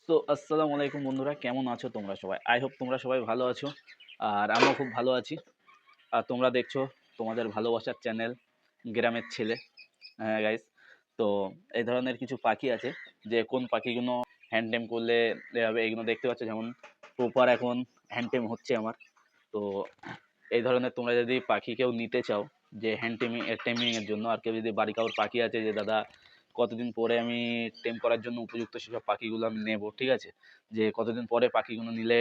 তো আসসালামু আলাইকুম বন্ধুরা, কেমন আছো তোমরা সবাই? আই হোপ তোমরা সবাই ভালো আছো। আর আমিও খুব ভালো আছি। আর তোমরা দেখছো তোমাদের ভালোবাসার চ্যানেল গ্রামের ছেলে। হ্যাঁ গাইস, তো এই ধরনের কিছু পাখি আছে যে কোন পাখিগুলো হ্যান্ডটেম করলে হবে, এইগুলো দেখতে পাচ্ছ। যেমন প্রপার এখন হ্যান্ডটেম হচ্ছে আমার। তো এই ধরনের তোমরা যদি পাখি কেউ নিতে চাও, যে হ্যান্ড টেমিং এর জন্য, আর কেউ যদি বাড়ি কারোর পাখি আছে যে দাদা কতদিন পরে আমি টেম করার জন্য উপযুক্ত, সেসব পাখিগুলো আমি নেব, ঠিক আছে? যে কতদিন পরে পাখিগুলো নিলে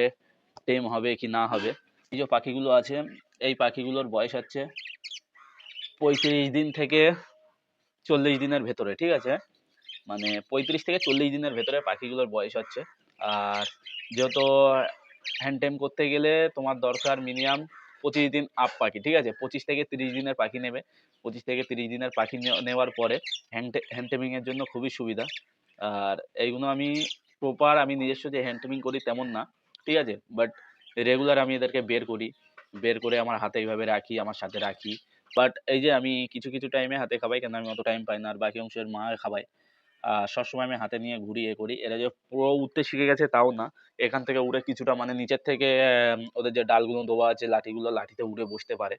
টেম হবে কি না হবে। এই যে পাখিগুলো আছে, এই পাখিগুলোর বয়স হচ্ছে 35 দিন থেকে 40 দিনের ভেতরে, ঠিক আছে? মানে 35 থেকে 40 দিনের ভেতরে পাখিগুলোর বয়স হচ্ছে। আর যেহেতু হ্যান্ড টেম করতে গেলে তোমার দরকার মিনিমাম 25 দিন আপ পাখি, ঠিক আছে? 25 থেকে 30 দিনের পাখি নেবে। 25 থেকে 30 দিনের পাখি নেওয়ার পরে হ্যান্ড টেমিং এর জন্য খুবই সুবিধা। আর এইগুলো আমি প্রপার আমি নিজস্ব যে হ্যান্ড টেমিং করি তেমন না, ঠিক আছে? বাট রেগুলার আমি এদেরকে বের করে আমার হাতে এইভাবে রাখি, আমার সাথে রাখি। বাট এই যে আমি কিছু কিছু টাইমে হাতে খাবাই, কেন আমি অত টাইম পাই না, আর বাকি অংশের মা খাবায়। সবসময় আমি হাতে নিয়ে ঘুরি, করি। এরা যে পুরো উঠতে শিখে গেছে তাও না। এখান থেকে উড়ে কিছুটা, মানে নিচের থেকে ওদের যে ডালগুলো দেওয়া আছে, লাঠিগুলো, লাঠিতে উড়ে বসতে পারে।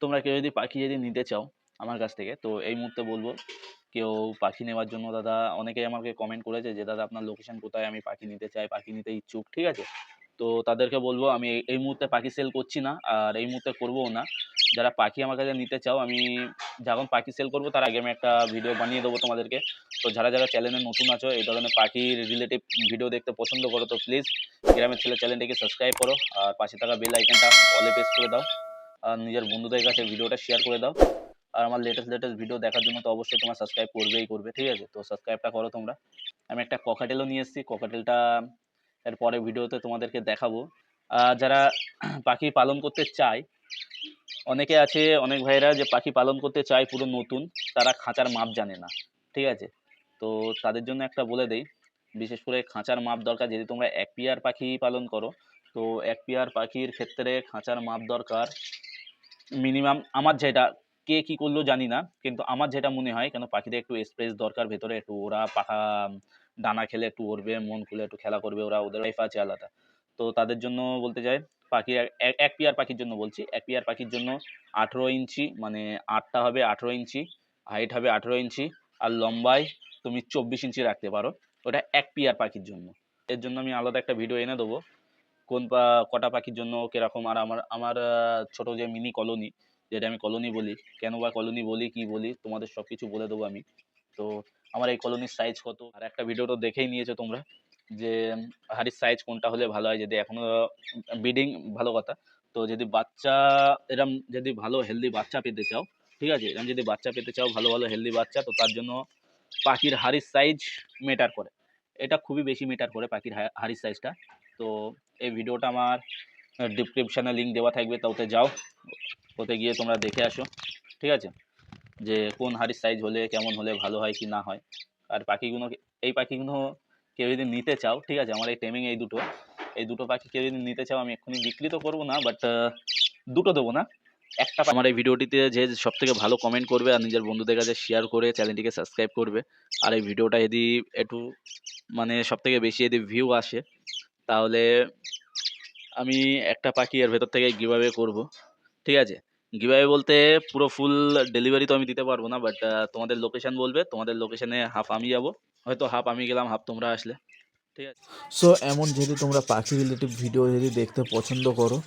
তোমরা কেউ যদি পাখি যদি নিতে চাও আমার কাছ থেকে, তো এই মুহূর্তে বলবো, কেউ পাখি নেওয়ার জন্য, দাদা অনেকেই আমাকে কমেন্ট করেছে যে দাদা আপনার লোকেশন কোথায়, আমি পাখি নিতে চাই, পাখি নিতে ইচ্ছুক, ঠিক আছে? তো তাদেরকে বলবো আমি এই মুহূর্তে পাখি সেল করছি না, আর এই মুহূর্তে করবোও না। যারা পাখি আমার কাছে নিতে চাও, আমি যখন পাখি সেল করবো তার আগে আমি একটা ভিডিও বানিয়ে দেবো তোমাদেরকে। তো যারা যারা চ্যানেলে নতুন আছো, এই ধরনের পাখির রিলেটিভ ভিডিও দেখতে পছন্দ করো, তো প্লিজ গ্রামের ছেলে চ্যানেলটিকে সাবস্ক্রাইব করো, আর পাশে থাকা বেল আইকনটা অলে প্রেস করে দাও, আর নিজের বন্ধুদের কাছে ভিডিওটা শেয়ার করে দাও। আর আমার লেটেস্ট ভিডিও দেখার জন্য তো অবশ্যই তোমার সাবস্ক্রাইব করবে, ঠিক আছে? তো সাবস্ক্রাইবটা করো তোমরা। আমি একটা ককাটেলও নিয়ে এসেছি, ককাটেলটা এর পরে ভিডিওতে তোমাদেরকে দেখাবো। যারা পাখি পালন করতে চায়, অনেকে আছে, অনেক ভাইরা যে পাখি পালন করতে চায় পুরো নতুন, তারা খাঁচার মাপ জানে না, ঠিক আছে? তো তাদের জন্য একটা বলে দেই, বিশেষ করে খাঁচার মাপ দরকার যদি তোমরা এক পেয়ার পাখি পালন করো। তো এক পেয়ার পাখির ক্ষেত্রে খাঁচার মাপ দরকার মিনিমাম, আমার যেটা, কে কি করলো জানি না, কিন্তু আমার যেটা মনে হয়, কেন পাখিদের একটু স্পেস দরকার ভেতরে, একটু ওরা পাখা ডানা খেলে একটু উড়বে, মন খুলে একটু খেলা করবে, ওরা ওদের লাইফ আছে আলাদা। তো তাদের জন্য বলতে চাই, পাখি এক পেয়ার পাখির জন্য বলছি, এক পেয়ার পাখির জন্য 18 ইঞ্চি, মানে আটটা হবে 18 ইঞ্চি, হাইট হবে 18 ইঞ্চি, আর লম্বায় তুমি 24 ইঞ্চি রাখতে পারো। ওটা এক পেয়ার পাখির জন্য। এর জন্য আমি আলাদা একটা ভিডিও এনে দেবো, কটা পাখির জন্য কিরকম। আর আমার আমার ছোট যে মিনি কলোনি, যেটা আমি কলোনি বলি, কেন বা কলোনি বলি, কি বলি, তোমাদের সবকিছু বলে দেবো আমি। তো আমার এই কলোনির সাইজ কত, আর একটা ভিডিও তো দেখেই নিয়েছো তোমরা, যে হাড়ির সাইজ কোনটা হলে ভালো হয়, যদি এখনো ব্রিডিং, ভালো কথা। তো যদি বাচ্চা, এরম যদি ভালো হেলদি বাচ্চা পেতে চাও, ঠিক আছে, এরম যদি বাচ্চা পেতে চাও, ভালো ভালো হেলদি বাচ্চা, তো তার জন্য পাখির হাড়ির সাইজ ম্যাটার করে। এটা খুবই বেশি ম্যাটার করে পাখির হাড়ির সাইজটা। তো এই ভিডিওটা আমার ডিসক্রিপশানে লিঙ্ক দেওয়া থাকবে, তা ওতে যাও, ওতে গিয়ে তোমরা দেখে আসো, ঠিক আছে? যে কোন হাড়ির সাইজ হলে কেমন হলে ভালো হয় কি না হয়। আর পাখিগুলো, এই পাখিগুলো কেউ যদি নিতে চাও, ঠিক আছে, আমার এই টেমিং এই দুটো পাখি কেউ যদি নিতে চাও, আমি এক্ষুনি বিক্রি তো করবো না, বাট দুটো দেবো না, একটা আমার এই ভিডিওটিতে যে সব থেকে ভালো কমেন্ট করবে আর নিজের বন্ধুদের কাছে শেয়ার করে চ্যানেলটিকে সাবস্ক্রাইব করবে, আর এই ভিডিওটা যদি একটু, মানে সব থেকে বেশি যদি ভিউ আসে, তাহলে আমি একটা পাখি এর ভেতর থেকে গিভঅ্যাওয়ে করব, ঠিক আছে? গিভঅ্যাওয়ে বলতে পুরো ফুল ডেলিভারি তো আমি দিতে পারবো না, বাট তোমাদের লোকেশন বলবে, তোমাদের লোকেশনে হাফ আমি যাব, হয়তো হাফ আমি গেলাম, হাফ তোমরা আসলে, ঠিক আছে? সো এমন যদি তোমরা পাখি রিলেটিভ ভিডিও যদি দেখতে পছন্দ করো,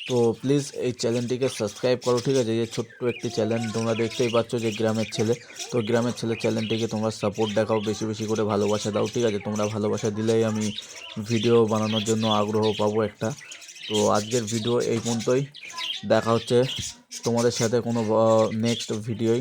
তো প্লিজ এই চ্যানেলটিকে সাবস্ক্রাইব করো, ঠিক আছে? যে ছোট্ট একটি চ্যানেল, তোমরা দেখতেই পাচ্ছ যে গ্রামের ছেলে। তো গ্রামের ছেলে চ্যানেলটিকে তোমরা সাপোর্ট দেখাও, বেশি বেশি করে ভালোবাসা দাও, ঠিক আছে? তোমরা ভালোবাসা দিলেই আমি ভিডিও বানানোর জন্য আগ্রহ পাবো একটা। তো আজকের ভিডিও এই পর্যন্তই, দেখা হচ্ছে তোমাদের সাথে কোনো নেক্সট ভিডিওয়।